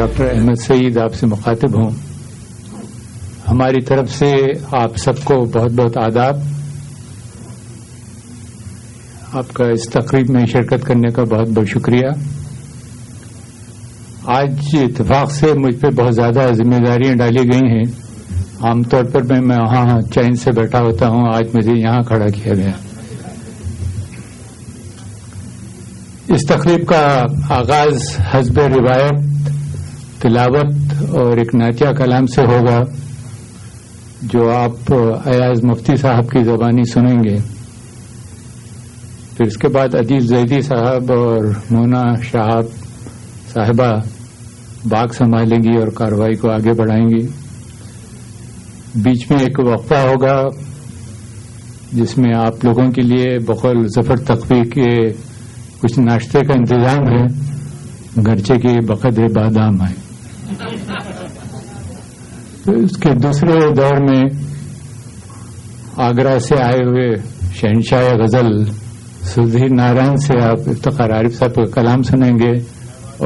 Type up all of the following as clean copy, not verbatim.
Doctor Ahmad سعید آپ سے مخاطب ہوں. ہماری طرف سے آپ سب کو بہت بہت آداب. آپ کا اس تقریب میں شرکت کرنے کا بہت بہت شکریہ. آج اتفاق سے مجھ پہ بہت زیادہ ذمہ داریاں ڈالی گئی ہیں. عام طور پر میں وہاں چین سے بیٹھا ہوتا ہوں، آج مجھے یہاں کھڑا کیا گیا. اس تقریب کا آغاز حسب روایت تلاوت اور ایک نعتیہ کلام سے ہوگا جو آپ ایاز مفتی صاحب کی زبانی سنیں گے. پھر اس کے بعد عزیز زیدی صاحب اور مونا شہاب صاحبہ باغ سنبھالیں گی اور کارروائی کو آگے بڑھائیں گی. بیچ میں ایک وقفہ ہوگا جس میں آپ لوگوں کے لیے بقول ظفر تقوی کے کچھ ناشتے کا انتظام ہے. گرچہ کے بقدر بادام ہے. تو اس کے دوسرے دور میں آگرہ سے آئے ہوئے شہنشاہ غزل سدھیر نارائن سے آپ افتخار عارف صاحب کا کلام سنیں گے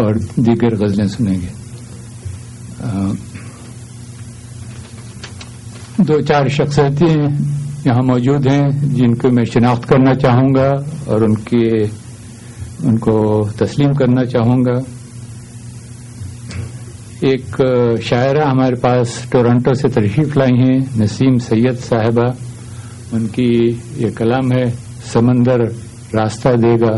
اور دیگر غزلیں سنیں گے. دو چار شخصیتیں یہاں موجود ہیں جن کو میں شناخت کرنا چاہوں گا اور ان کو تسلیم کرنا چاہوں گا. ایک شاعرہ ہمارے پاس ٹورنٹو سے تشریف لائی ہیں، نسیم سید صاحبہ. ان کی یہ کلام ہے سمندر راستہ دے گا.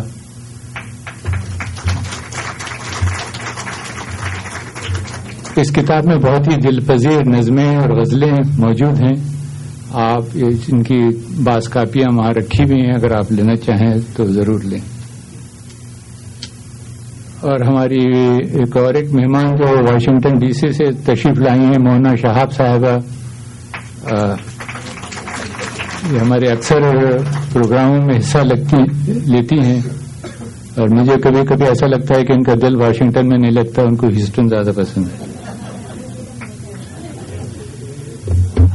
اس کتاب میں بہت ہی دل پذیر نظمیں اور غزلیں موجود ہیں. آپ ان کی بعض کاپیاں وہاں رکھی ہوئی ہیں، اگر آپ لینا چاہیں تو ضرور لیں. اور ہماری ایک مہمان جو واشنگٹن ڈی سی سے تشریف لائی ہیں مونا شہاب صاحبہ. یہ ہمارے اکثر پروگراموں میں حصہ لیتی ہیں اور مجھے کبھی کبھی ایسا لگتا ہے کہ ان کا دل واشنگٹن میں نہیں لگتا، ان کو ہیوسٹن زیادہ پسند ہے.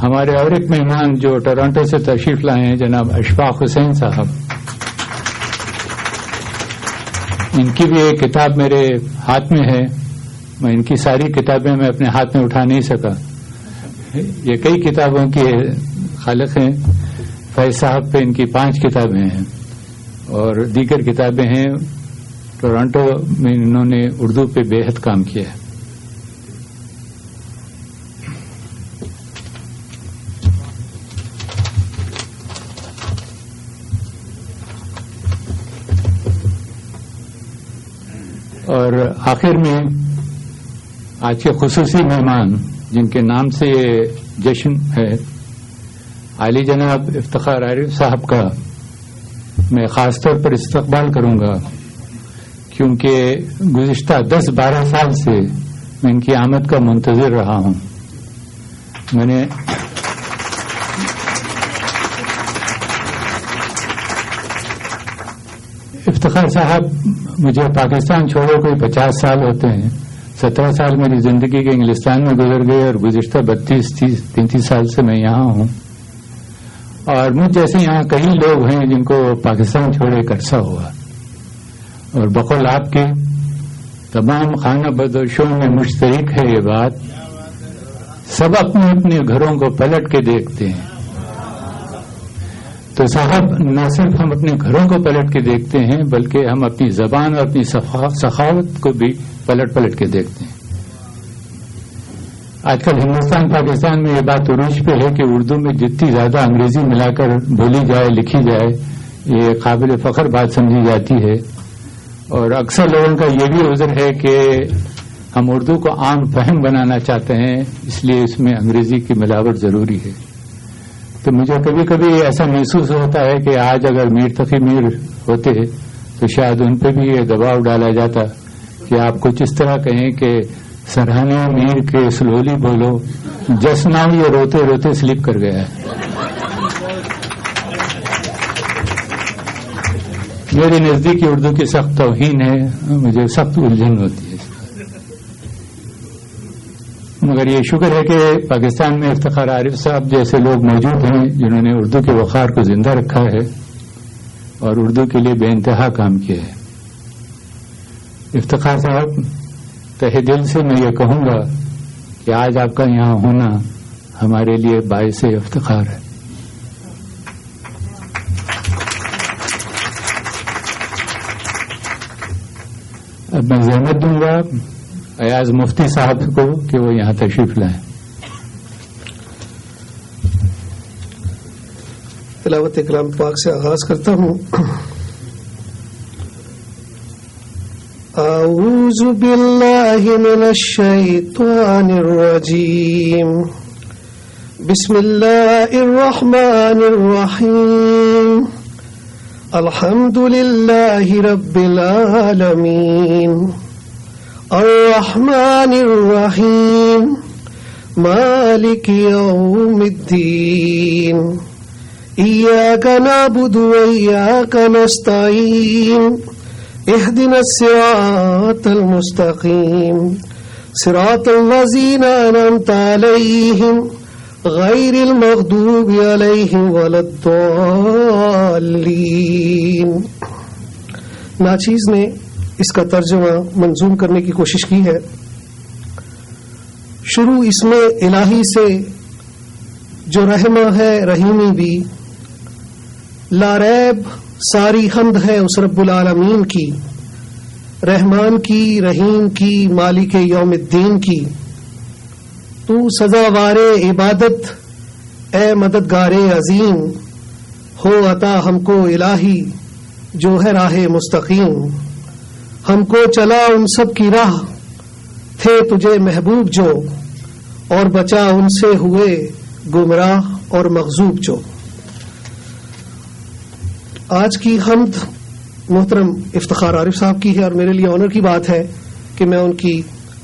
ہمارے اور ایک مہمان جو ٹورانٹو سے تشریف لائے ہیں جناب اشفاق حسین صاحب. ان کی بھی ایک کتاب میرے ہاتھ میں ہے. میں ان کی ساری کتابیں میں اپنے ہاتھ میں اٹھا نہیں سکا. یہ کئی کتابوں کے خالق ہیں. فیض صاحب پہ ان کی 5 کتابیں ہیں اور دیگر کتابیں ہیں. ٹورانٹو میں انہوں نے اردو پہ بے حد کام کیا ہے. اور آخر میں آج کے خصوصی مہمان جن کے نام سے یہ جشن ہے، عالی جناب افتخار عارف صاحب کا میں خاص طور پر استقبال کروں گا کیونکہ گزشتہ 10-12 سال سے میں ان کی آمد کا منتظر رہا ہوں. میں نے افتخار صاحب مجھے پاکستان چھوڑے کوئی 50 سال ہوتے ہیں. 17 سال میری زندگی کے انگلستان میں گزر گئے اور گزشتہ 32-33 سال سے میں یہاں ہوں. اور مجھ جیسے یہاں کئی لوگ ہیں جن کو پاکستان چھوڑے ایک عرصہ ہوا. اور بقول آپ کے تمام خانہ بدوشوں میں مشترک ہے یہ بات، سب اپنے اپنے گھروں کو پلٹ کے دیکھتے ہیں. تو صاحب نہ صرف ہم اپنے گھروں کو پلٹ کے دیکھتے ہیں بلکہ ہم اپنی زبان اور اپنی سخاوت کو بھی پلٹ کے دیکھتے ہیں. آج کل ہندوستان پاکستان میں یہ بات عروج پہ ہے کہ اردو میں جتنی زیادہ انگریزی ملا کر بولی جائے لکھی جائے یہ قابل فخر بات سمجھی جاتی ہے. اور اکثر لوگوں کا یہ بھی عذر ہے کہ ہم اردو کو عام فہم بنانا چاہتے ہیں، اس لیے اس میں انگریزی کی ملاوٹ ضروری ہے. تو مجھے کبھی کبھی ایسا محسوس ہوتا ہے کہ آج اگر میر تقی میر ہوتے تو شاید ان پہ بھی یہ دباؤ ڈالا جاتا کہ آپ کچھ اس طرح کہیں کہ سرہانے میر کے سلولی بولو جسنا یہ روتے روتے سلپ کر گیا ہے. میرے نزدیکی اردو کی سخت توہین ہے، مجھے سخت الجھن ہوتی ہے. مگر یہ شکر ہے کہ پاکستان میں افتخار عارف صاحب جیسے لوگ موجود ہیں جنہوں نے اردو کے وقار کو زندہ رکھا ہے اور اردو کے لیے بے انتہا کام کیا ہے. افتخار صاحب تہہ دل سے میں یہ کہوں گا کہ آج آپ کا یہاں ہونا ہمارے لیے باعث افتخار ہے. اب میں زحمت دوں گا ایاز مفتی صاحب کو کہ وہ یہاں تشریف لائیں. تلاوت کلام پاک سے آغاز کرتا ہوں. اعوذ باللہ من الشیطان الرجیم. بسم اللہ الرحمن الرحیم. الحمد للہ رب العالمین الرحمن الرحیم مالک یوم الدین. إياك نعبد وإياك نستعين اهدنا الصراط المستقيم صراط الذين أنعمت عليهم غير المغضوب عليهم ولا الضالين. ناچیز نے اس کا ترجمہ منظوم کرنے کی کوشش کی ہے. شروع اس میں الہی سے جو رحمہ ہے رحیمی بھی. لا ریب ساری حمد ہے اس رب العالمین کی، رحمان کی، رحیم کی، مالک یوم الدین کی. تو سزاوار عبادت اے مددگار عظیم، ہو عطا ہم کو الہی جو ہے راہ مستقیم. ہم کو چلا ان سب کی راہ تھے تجھے محبوب جو، اور بچا ان سے ہوئے گمراہ اور مغضوب جو. آج کی حمد محترم افتخار عارف صاحب کی ہے اور میرے لیے آنر کی بات ہے کہ میں ان کی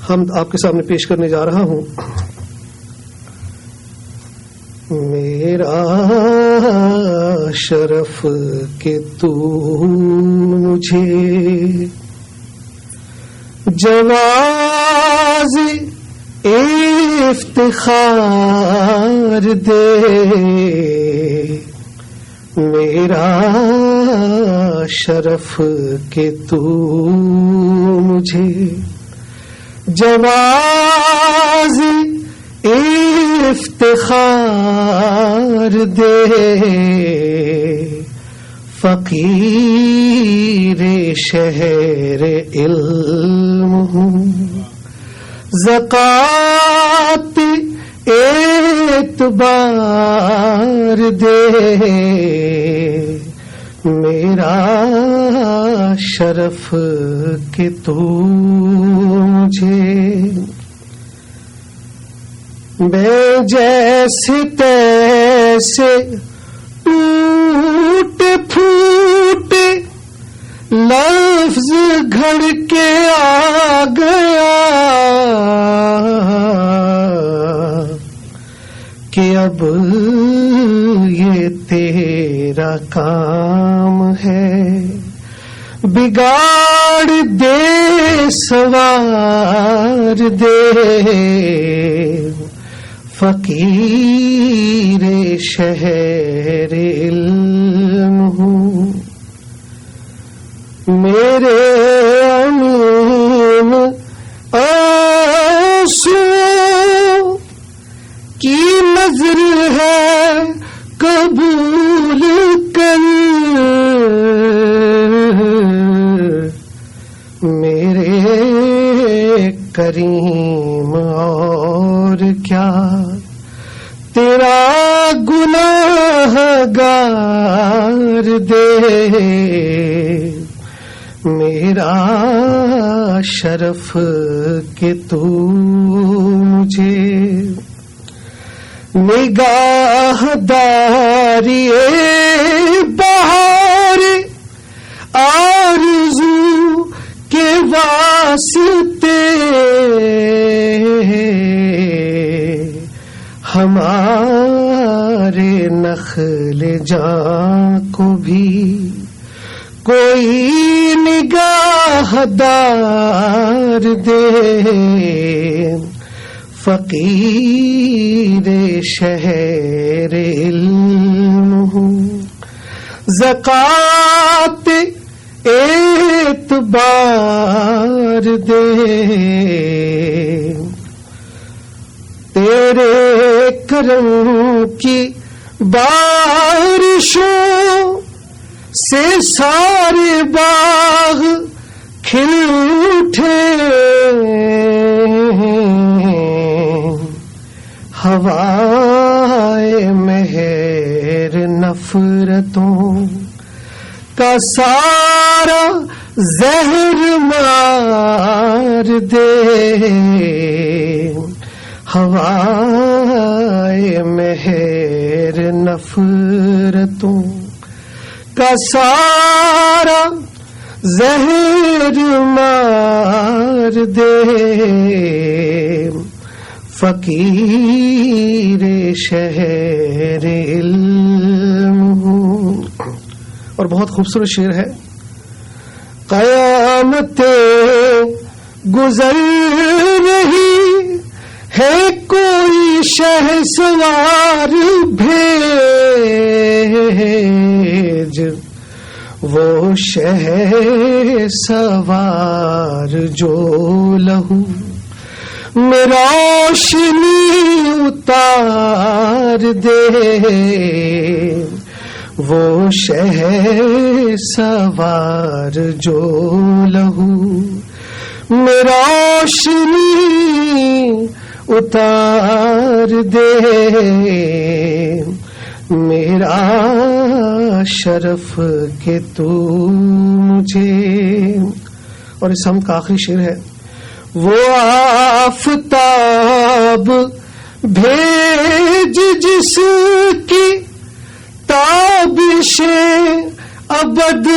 حمد آپ کے سامنے پیش کرنے جا رہا ہوں. میرا شرف کہ تو مجھے جواز افتخار دے. میرا شرف کہ تو مجھے جواز افتخار دے. فقیر شہر علم ہوں، زکات اعتبار دے. میرا شرف کہ تو مجھے میں جیسے تیسے ٹوٹے پھوٹے لفظ گھڑ کے آ گیا کہ اب یہ تیرا کام ہے بگاڑ دے سوار دے. فقیر شہر علم ہوں، میرے امین آنسو کی نظر ہے قبول کر. میرے کریم اور کیا تیرا گناہ گار دے. میرا شرف کہ تو مجھے نگاہ داری بہار آرزو کے واسطے ہمارے نخل جاں کو بھی کوئی نگاہ دار دے. فقیر شہر علم ہوں، زکات اعتبار دے، تیرے کرم کی بارشوں سے سارے باغ کھل اٹھے، ہوائے مہر نفرتوں کا سارا زہر مار دے، ہوائے مہر نفرتوں کا سارا زہر مار دے، فقیر شہر علم ہوں۔ اور بہت خوبصورت شعر ہے، قیامتیں گزر رہی ہے کوئی شہسوار بھیج، وہ شہسوار جو لہو میں روشنی اتار دے، وہ شہسوار جو لہو میں روشنی اتار دے، میرا شرف کہ تو مجھے۔ اور اس ہم کا آخری شعر ہے، وہ آفتاب بھیج جس کی تابشیں ابد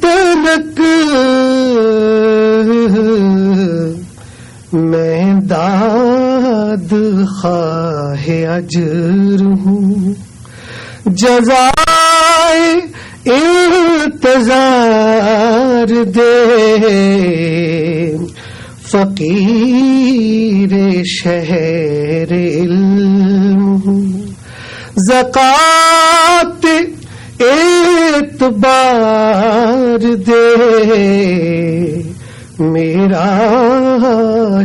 تلک، میں داد خواہ اجر ہوں، جزائے انتظار دے، فقیر شہر علم ہوں، زکات اعتبار دے، میرا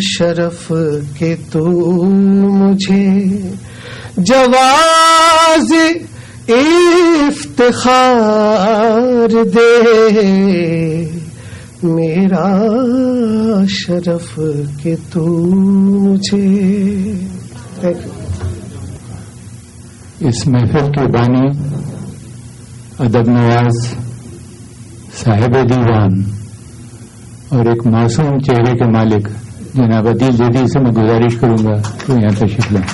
شرف کہ تو مجھے جواز افتخار دے، میرا شرف کہ تو مجھے۔ اس محفل کے بانی، ادب نواز، صاحب دیوان اور ایک معصوم چہرے کے مالک جناب عدیل جدید سے میں گزارش کروں گا تو یہاں تشریف لائیں۔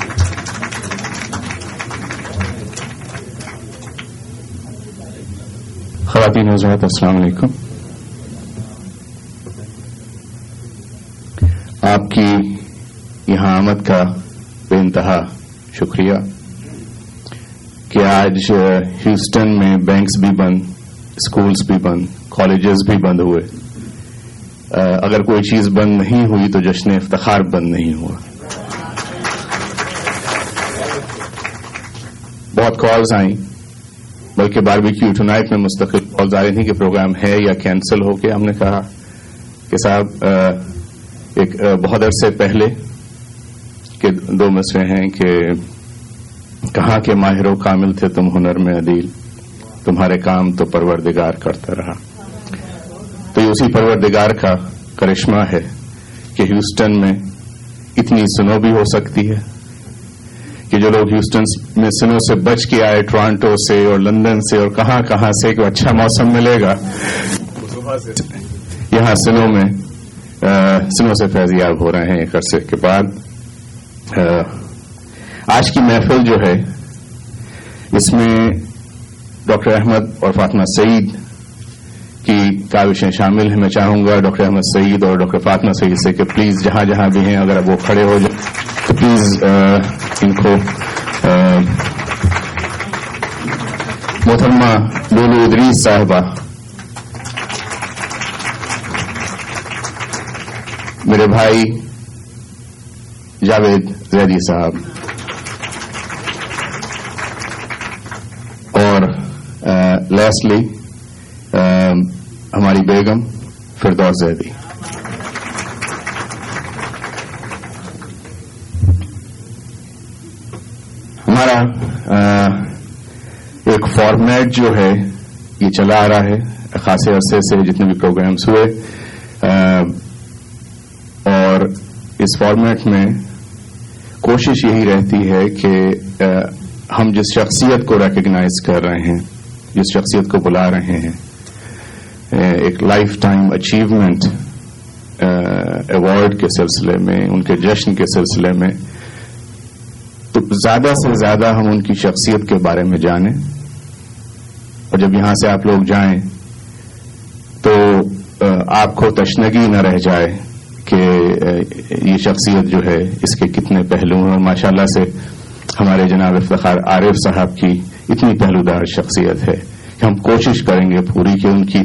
خواتین و حضرات، السلام علیکم۔ آپ کی یہاں آمد کا بے انتہا شکریہ کہ آج ہیوسٹن میں بینکس بھی بند، اسکولز بھی بند، کالجز بھی بند ہوئے، اگر کوئی چیز بند نہیں ہوئی تو جشن افتخار بند نہیں ہوا۔ بہت کالز آئیں، بلکہ باربیکیو ٹونائٹ میں مستقل کالز آ رہی تھیں کہ پروگرام ہے یا کینسل ہو کے۔ ہم نے کہا کہ صاحب ایک بہت عرصے پہلے کے دو مصرے ہیں کہ کہاں کے ماہر و کامل تھے تم ہنر میں عدیل، تمہارے کام تو پروردگار کرتا رہا۔ تو یہ اسی پروردگار کا کرشمہ ہے کہ ہیوسٹن میں اتنی سنو بھی ہو سکتی ہے کہ جو لوگ ہیوسٹن میں سنو سے بچ کے آئے، ٹورانٹو سے اور لندن سے اور کہاں کہاں سے، کہ اچھا موسم ملے گا، یہاں سنو میں سنو سے فیضیاب ہو رہے ہیں ایک عرصے کے بعد۔ آج کی محفل جو ہے اس میں ڈاکٹر احمد اور فاطمہ سعید کی کاوشیں شامل ہیں۔ میں چاہوں گا ڈاکٹر احمد سعید اور ڈاکٹر فاطمہ سعید سے کہ پلیز جہاں جہاں بھی ہیں اگر وہ کھڑے ہو جائیں تو پلیز ان کو محترمہ لولو ادریس صاحبہ، میرے بھائی جاوید زیدی صاحب اور لیسلی ہماری بیگم فردوس زیدی. ہمارا ایک فارمیٹ جو ہے یہ چلا آ رہا ہے خاصے عرصے سے جتنے بھی پروگرامز ہوئے, اور اس فارمیٹ میں کوشش یہی رہتی ہے کہ ہم جس شخصیت کو ریکگنائز کر رہے ہیں, جس شخصیت کو بلا رہے ہیں, ایک لائف ٹائم اچیومنٹ ایوارڈ کے سلسلے میں, ان کے جشن کے سلسلے میں, تو زیادہ سے زیادہ ہم ان کی شخصیت کے بارے میں جانیں, اور جب یہاں سے آپ لوگ جائیں تو آپ کو تشنگی نہ رہ جائے کہ یہ شخصیت جو ہے اس کے کتنے پہلو ہیں. اور ماشاءاللہ سے ہمارے جناب افتخار عارف صاحب کی اتنی پہلودار شخصیت ہے کہ ہم کوشش کریں گے پوری کہ ان کی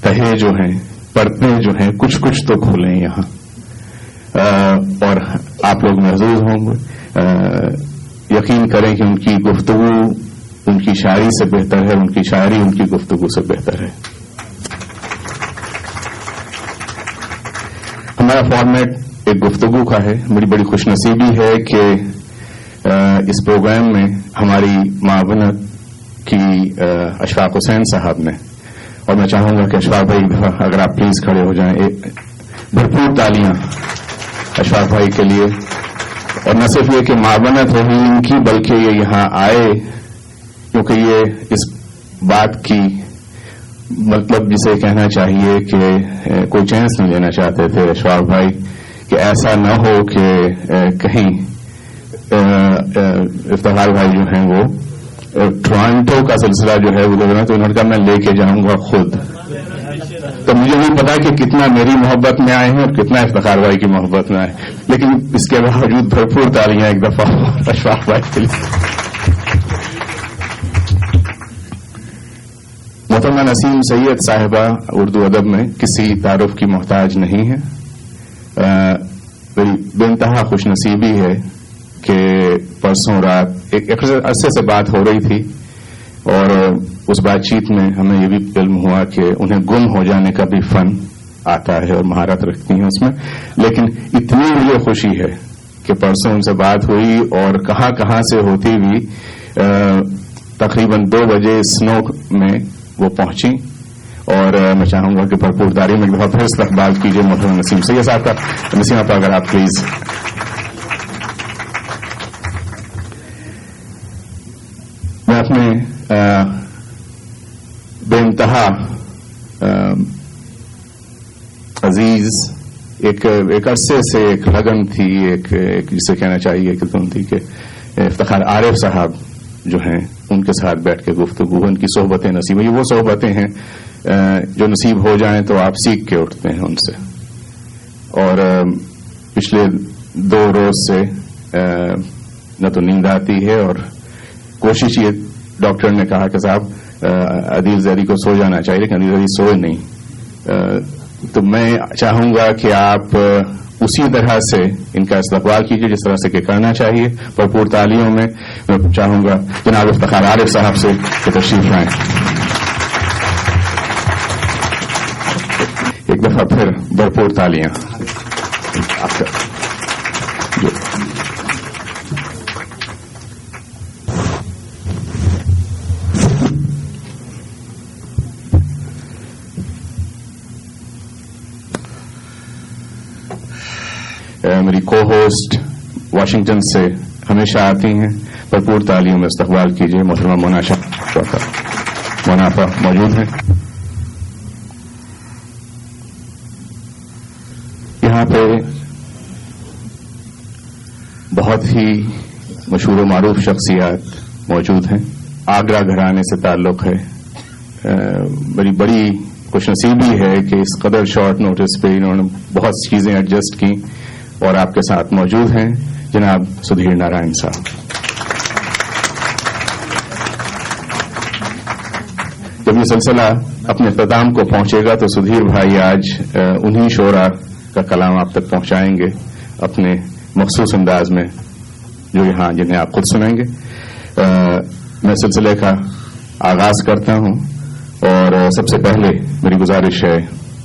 تہے جو ہیں, پردے جو ہیں, کچھ کچھ تو کھولیں یہاں, اور آپ لوگ محظوظ ہوں گے. یقین کریں کہ ان کی گفتگو ان کی شاعری سے بہتر ہے, ان کی شاعری ان کی گفتگو سے بہتر ہے. ہمارا فارمیٹ ایک گفتگو کا ہے. بڑی بڑی خوش نصیبی ہے کہ اس پروگرام میں ہماری معاونت کی اشفاق حسین صاحب نے, اور میں چاہوں گا کہ اشفاق بھائی اگر آپ پلیز کھڑے ہو جائیں, بھرپور تالیاں اشفاق بھائی کے لیے. اور نہ صرف یہ کہ معاونت ہوئی ان کی, بلکہ یہ یہاں آئے کیونکہ یہ اس بات کی مطلب جسے کہنا چاہیے کہ کوئی چانس نہیں لینا چاہتے تھے اشفاق بھائی کہ ایسا نہ ہو کہ کہیں افتخار بھائی جو ہیں وہ ٹورانٹو کا سلسلہ جو ہے وہ تو انہوں نے کہا میں لے کے جاؤں گا خود. تو مجھے نہیں پتا کہ کتنا میری محبت میں آئے ہیں اور کتنا افتخار بھائی کی محبت میں آئے, لیکن اس کے باوجود بھرپور تالیاں ایک دفعہ اشفاق بھائی کے لیے. محترمہ نسیم سید صاحبہ اردو ادب میں کسی تعارف کی محتاج نہیں ہے. میری بے انتہا خوش نصیبی ہے کہ پرسوں رات ایک عرصے سے بات ہو رہی تھی, اور اس بات چیت میں ہمیں یہ بھی علم ہوا کہ انہیں گم ہو جانے کا بھی فن آتا ہے اور مہارت رکھتی ہیں اس میں. لیکن اتنی مجھے خوشی ہے کہ پرسوں ان سے بات ہوئی اور کہاں کہاں سے ہوتی ہوئی تقریباً 2 بجے سنو میں وہ پہنچی, اور میں چاہوں گا کہ بھرپور داری میں بہت پھر استقبال کیجیے محترم نسیم سید صاحب کا. نسیم آپ اگر آپ پلیز. میں اپنے بے انتہا عزیز ایک عرصے سے ایک لگن تھی, ایک جسے کہنا چاہیے کہ تم تھی کہ افتخار عارف صاحب جو ہیں ان کے ساتھ بیٹھ کے گفتگو, ان کی صحبتیں نصیب. یہ وہ صحبتیں ہیں جو نصیب ہو جائیں تو آپ سیکھ کے اٹھتے ہیں ان سے. اور پچھلے 2 روز سے نہ تو نیند آتی ہے, اور کوشش یہ ڈاکٹر نے کہا کہ صاحب عدیل زیدی کو سو جانا چاہیے, لیکن عدیل زیدی سوئے نہیں. تو میں چاہوں گا کہ آپ اسی طرح سے ان کا استقبال کیجیے جس طرح سے کہ کرنا چاہیے. بھرپور تالیوں میں میں چاہوں گا جناب افتخار عارف صاحب سے کہ تشریف لائیں. ایک دفعہ پھر بھرپور تالیاں. میری کو ہوسٹ واشنگٹن سے ہمیشہ آتی ہیں. بھرپور تالیوں میں استقبال کیجیے محترمہ منافع موجود ہیں. یہاں پہ بہت ہی مشہور و معروف شخصیات موجود ہیں. آگرہ گھرانے سے تعلق ہے. بڑی خوش نصیبی ہے کہ اس قدر شارٹ نوٹس پہ انہوں نے بہت چیزیں ایڈجسٹ کی, اور آپ کے ساتھ موجود ہیں جناب سدھیر نارائن صاحب. جب یہ سلسلہ اپنے اختتام کو پہنچے گا تو سدھیر بھائی آج انہی شعراء کا کلام آپ تک پہنچائیں گے اپنے مخصوص انداز میں, جو یہاں جنہیں آپ خود سنیں گے. میں سلسلے کا آغاز کرتا ہوں, اور سب سے پہلے میری گزارش ہے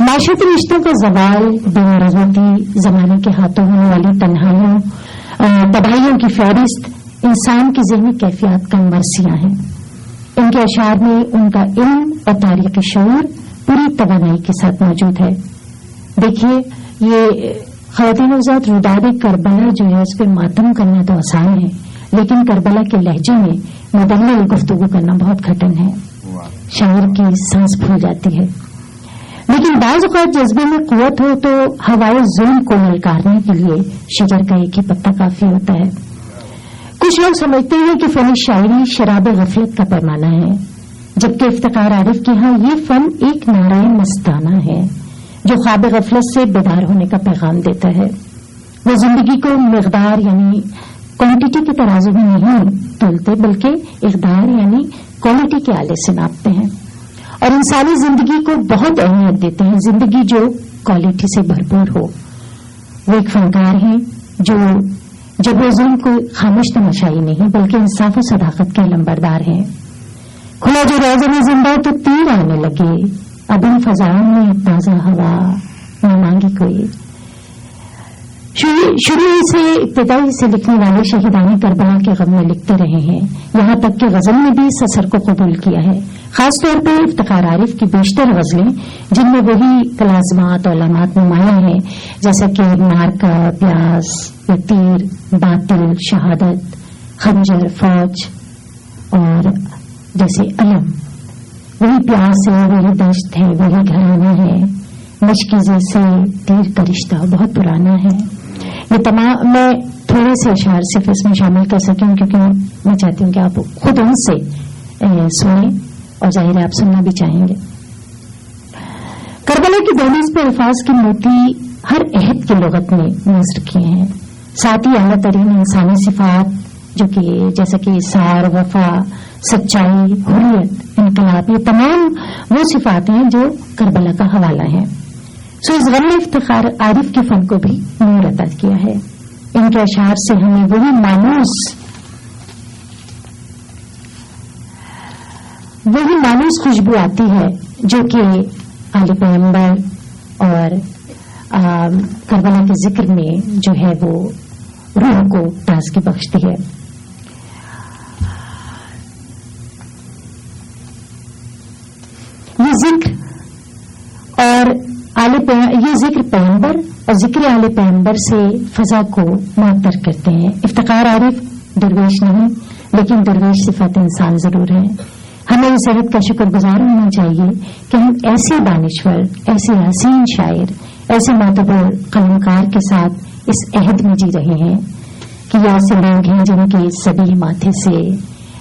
معاشرتی رشتوں کا زوال، بے مرغوبی، زمانے کے ہاتھوں ہونے والی تنہائیوں، تباہیوں کی فہرست انسان کی ذہنی کیفیات کا مرثیہ ہیں. ان کے اشعار میں ان کا علم اور تاریخی شعور پوری توانائی کے ساتھ موجود ہے. دیکھیے، یہ خواتین حضرات، روداد کربلا جو ہے اس پہ ماتم کرنا تو آسان ہے، لیکن کربلا کے لہجے میں مدلل گفتگو کرنا بہت کٹھن ہے. شاعر کی سانس پھول جاتی ہے. لیکن بعض اوقات جذبے میں قوت ہو تو ہوائے ظلم کو للکارنے کے لیے شجر کا ایک ہی پتا کافی ہوتا ہے. کچھ لوگ سمجھتے ہیں کہ فن شاعری شراب غفلت کا پیمانہ ہے، جبکہ افتخار عارف کے ہاں یہ فن ایک نعرہ مستانہ ہے جو خواب غفلت سے بیدار ہونے کا پیغام دیتا ہے. وہ زندگی کو مقدار یعنی کوانٹٹی کے ترازو میں نہیں تولتے، بلکہ اقدار یعنی کوالٹی کے آلے سے ناپتے ہیں اور انسانی زندگی کو بہت اہمیت دیتے ہیں. زندگی جو کوالٹی سے بھرپور ہو. وہ ایک فنکار ہیں جو جب وہ ظلم کو خاموش تماشائی نہیں بلکہ انصاف و صداقت کے علمبردار ہیں. کھلا جو روزہ میں زندہ تو تیر آنے لگے، اب ان فضاؤں میں تازہ ہوا نہ مانگی کوئی. شروع سے ابتدائی سے لکھنے والے شہیدان کربلا کے غم میں لکھتے رہے ہیں، یہاں تک کہ غزل نے بھی اس اثر کو قبول کیا ہے. خاص طور پر افتخار عارف کی بیشتر غزلیں جن میں وہی طلاسمات اور علامات نمایاں ہیں، جیسا کہ مارکا، پیاس، تیر، باطل، شہادت، خنجر، فوج اور جیسے علم. وہی پیاس ہے، وہی دشت ہے، وہی گھرانہ ہے، مشکیزے سے تیر کا رشتہ بہت پرانا ہے. یہ تمام میں تھوڑے سے اشعار صرف اس میں شامل کر سکوں کیونکہ میں چاہتی ہوں کہ آپ خود ان سے سنیں اور ظاہر ہے آپ سننا بھی چاہیں گے. کربلا کی دہلیز پر الفاظ کی موتی ہر عہد کی لغت میں نصر کیے ہیں. ساتھ ہی اعلیٰ ترین انسانی صفات جو کہ جیسا کہ اثار، وفا، سچائی، حریت، انقلاب، یہ تمام وہ صفات ہیں جو کربلا کا حوالہ ہیں. سو اس غم افتخار عارف کے فن کو بھی نور عطا کیا ہے. ان کے اشعار سے ہمیں وہی مانوس خوشبو آتی ہے جو کہ آل پیغمبر اور کربلا کے ذکر میں جو ہے وہ روح کو تازگی بخشتی ہے. یہ ذکر پیغمبر اور ذکر آل پیغمبر سے فضا کو معطر کرتے ہیں. افتخار عارف درویش نہیں لیکن درویش صفت انسان ضرور ہے. ہمیں اس عہد کا شکر گزار ہونا چاہیے کہ ہم ایسے دانشور، ایسے حسین شاعر، ایسے معتبر قلمکار کے ساتھ اس عہد میں جی رہے ہیں کہ یہ ایسے لوگ ہیں جن کے سبھی ماتھے سے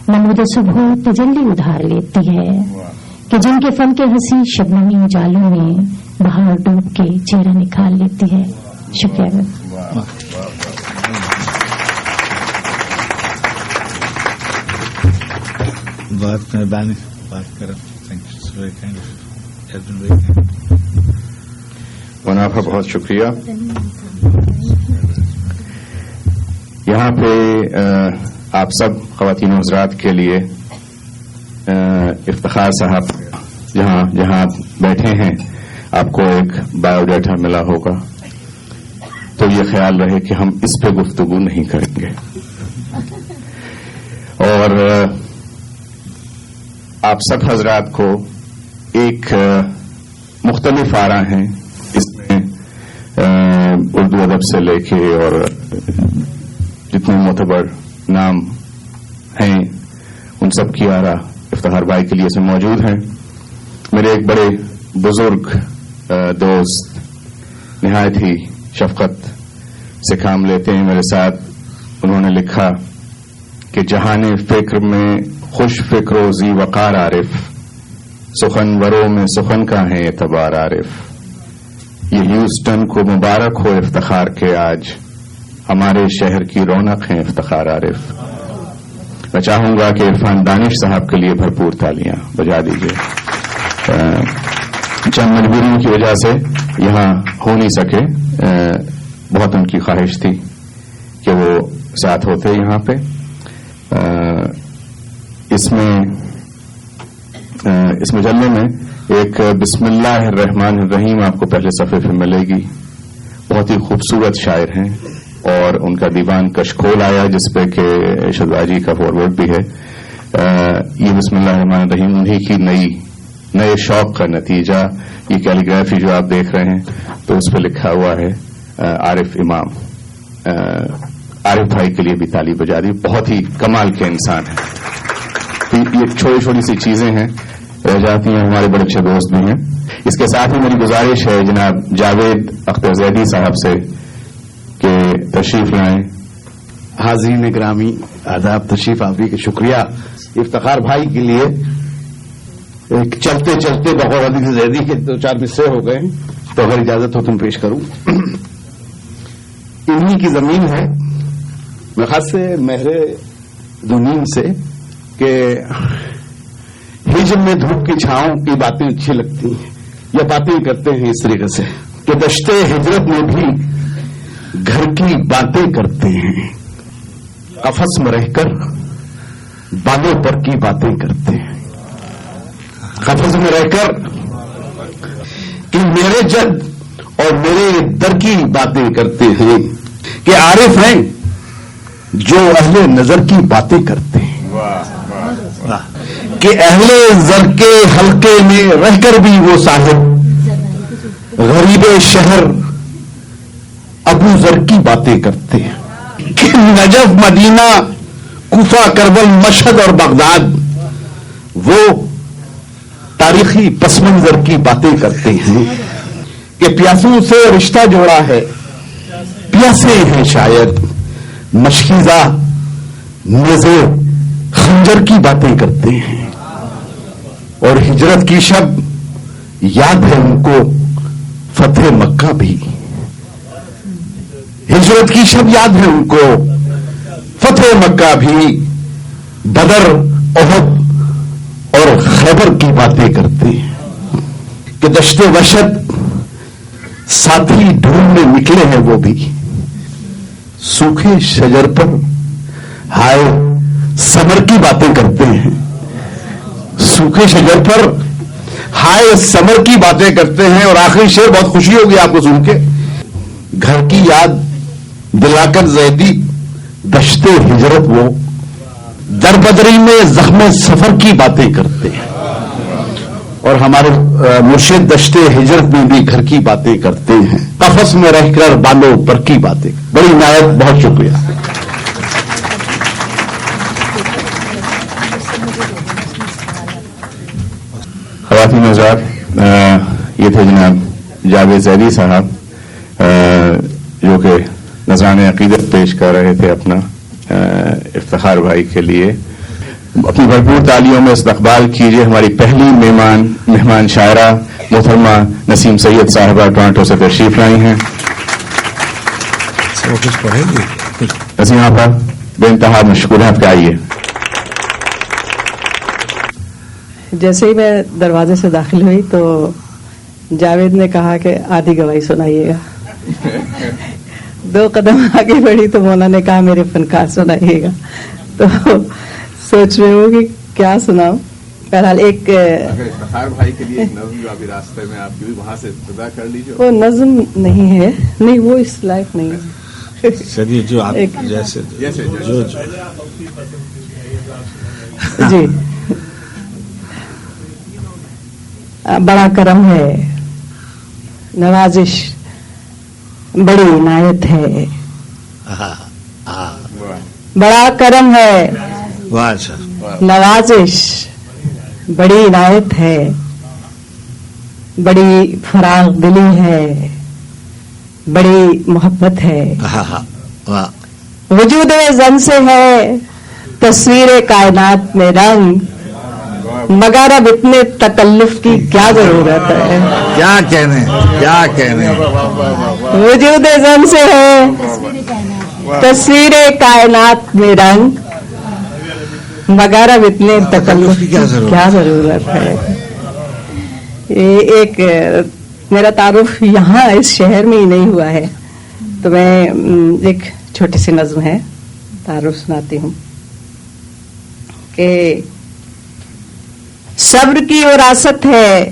نمود صبح تجلی ادھار لیتی ہے، کہ جن کے فن کے ہنسی شبنمی اجالوں میں بہار ڈوب کے چہرہ نکھار لیتی ہے. شکریہ. بہت مہربانی بات کریں. منافع بہت شکریہ. یہاں پہ آپ سب خواتین حضرات کے لیے افتخار صاحب جہاں بیٹھے ہیں آپ کو ایک بایو ڈیٹا ملا ہوگا، تو یہ خیال رہے کہ ہم اس پہ گفتگو نہیں کریں گے. اور آپ سب حضرات کو ایک مختلف آرا ہیں اس میں اردو ادب سے لے کے اور جتنے معتبر نام ہیں ان سب کی آرا افتخار بھائی کے لیے سے موجود ہیں. میرے ایک بڑے بزرگ دوست نہایت ہی شفقت سے کام لیتے ہیں میرے ساتھ، انہوں نے لکھا کہ جہان فکر میں خوش فکر و زی وقار عارف، سخن وروں میں سخن کا ہے اعتبار عارف. یہ ہیوسٹن کو مبارک ہو افتخار کے آج، ہمارے شہر کی رونق ہے افتخار عارف. میں چاہوں گا کہ عرفان دانش صاحب کے لیے بھرپور تالیاں بجا دیجیے. چند مجبوریوں کی وجہ سے یہاں ہو نہیں سکے، بہت ان کی خواہش تھی کہ وہ ساتھ ہوتے یہاں پہ. اس مجلے میں ایک بسم اللہ الرحمن الرحیم آپ کو پہلے صفحے پہ ملے گی. بہت ہی خوبصورت شاعر ہیں اور ان کا دیوان کشکول آیا جس پہ کہ شہزاد جی کا فارورڈ بھی ہے. یہ بسم اللہ الرحمن الرحیم انہی کی نئے شوق کا نتیجہ. یہ کیلیگرافی جو آپ دیکھ رہے ہیں تو اس پہ لکھا ہوا ہے عارف امام. عارف بھائی کے لیے بھی تالی بجا دی, بہت ہی کمال کے انسان ہیں. یہ چھوٹی چھوٹی سی چیزیں ہیں, رہ جاتی ہیں, ہمارے بڑے اچھے دوست بھی ہیں. اس کے ساتھ ہی میری گزارش ہے جناب جاوید اختر زیدی صاحب سے کہ تشریف لائیں. حاضرین گرامی آداب, تشریف آوری کے شکریہ. افتخار بھائی کے لیے ایک چلتے چلتے بغور علی زیدی کے 2-4 مصرے ہو گئے, تو اگر اجازت ہو تم پیش کروں. انہی کی زمین ہے, میں خاص سے مہر دنیم سے, کہ ہجر میں دھوپ کی چھاؤں کی باتیں اچھی لگتی ہیں, یا باتیں کرتے ہیں اس طریقے سے کہ دشتے ہجرت میں بھی گھر کی باتیں کرتے ہیں, قفس میں رہ کر بالوں پر کی باتیں کرتے ہیں. قفس میں رہ کر کہ میرے جد اور میرے در کی باتیں کرتے ہیں, کہ عارف ہیں جو اہل نظر کی باتیں کرتے ہیں, کہ اہل زر کے حلقے میں رہ کر بھی وہ صاحب غریب شہر ابو ذر کی باتیں کرتے ہیں, کہ نجف مدینہ کوفہ کربل مشہد اور بغداد وہ تاریخی پس منظر کی باتیں کرتے ہیں, کہ پیاسوں سے رشتہ جوڑا ہے, پیاسے ہیں شاید مشکیزہ نیزے خنجر کی باتیں کرتے ہیں. اور ہجرت کی شب یاد ہے ان کو فتح مکہ بھی, ہجرت کی شب یاد ہے ان کو فتح مکہ بھی, بدر احد اور خیبر کی باتیں کرتے ہیں. کہ دشت وحشت ساتھی ڈھونڈنے نکلے ہیں وہ بھی, سوکھے شجر پر ہائے سمر کی باتیں کرتے ہیں. سوکھے شجر پر ہائے سمر کی باتیں کرتے ہیں. اور آخری شعر بہت خوشی ہوگی آپ کو سن کے, گھر کی یاد دلا کر زیدی دشتے ہجرت وہ در بدری میں زخم سفر کی باتیں کرتے ہیں. اور ہمارے مرشد دشتے ہجرت میں بھی گھر کی باتیں کرتے ہیں, قفس میں رہ کر بالوں پر کی باتیں. بڑی عنایت, بہت شکریہ. خواتین حضرات, یہ تھے جناب جاوید زیدی صاحب جو کہ نذران عقیدت پیش کر رہے تھے اپنا افتخار بھائی کے لیے. اپنی بھرپور تالیوں میں استقبال کیجیے ہماری پہلی مہمان شاعرہ محترمہ نسیم سید صاحبہ, ٹورانٹو سے تشریف لائی ہیں. نسیم آپ بے انتہا مشکور ہیں, آپ کے آئیے. جیسے ہی میں دروازے سے داخل ہوئی تو جاوید نے کہا کہ آدھی گواہی سنائیے گا. 2 قدم آگے بڑھی تو مولا نے کہا میرے فنکار سنائیے گا. تو سوچ رہے ہوں کہ کیا سناؤں. بہرحال ایک افتخار بھائی کے لیے نظم جو ابھی راستے میں آپ کی وہاں سے ابتدا کر لیجیے. وہ نظم نہیں ہے, نہیں وہ اس لائق نہیں ہے. چلیے جو آپ جیسے جی. بڑا کرم ہے, نوازش بڑی عنایت ہے, بڑا کرم ہے, نوازش بڑی عنایت ہے, بڑی فراغ دلی ہے, بڑی محبت ہے. وجود زن سے ہے تصویر کائنات میں رنگ, مگر اب اتنے تکلف کی کیا ضرورت ہے. کیا کہنے وجود زن سے ہے تصویر کائنات میں رنگ, مگر اب اتنے تکلف کی کیا ضرورت ہے. ایک میرا تعارف یہاں اس شہر میں ہی نہیں ہوا ہے, تو میں ایک چھوٹی سی نظم ہے تعارف سناتی ہوں کہ صبر کی وراثت ہے